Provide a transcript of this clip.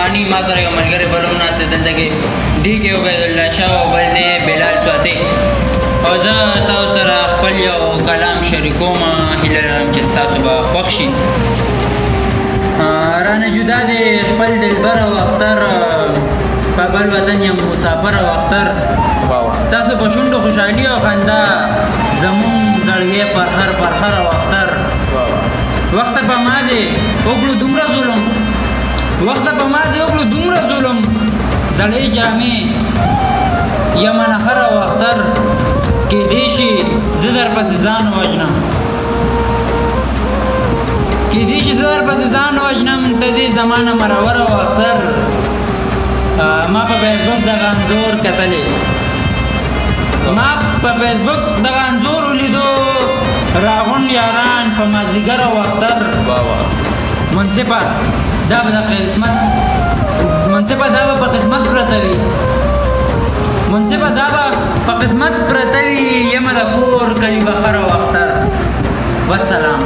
افغاني ما سره یو ملګری بل هم ناست دلته کې ډي کې عبید الله شاه او بل دی بلال سواتي او زه تاسو سره خپل یو کلام شریکوم هیله لرم چې ستاسو به خوښ شي رانه جدا دی خپل دلبر او اختر په بل وطن یم مسافر او اختر ستاسو په شونډو خوشحالي او خندا زمون زړګی پرخر او اختر وخت په ما دی وکړو دومره ظلم وخت په ما دی وکړو دومره ظلم زړې جامې یمه نخر او اختر کېدی شي زه درپسې ځان ووژنم کېدی شي زه درپسې ځان ووژنم ته دې زمانه مرور او اختر ما په فیسبوک دغه انځور کتلی ما په فیسبوک دغه انځور ولیدو راغونډ یاران په مازدیګر او اختر منصفه دا به په قسمت پرته وي منصفه دا به په قسمت پرته وي یمه د کور کلي بخر او اختر والسلام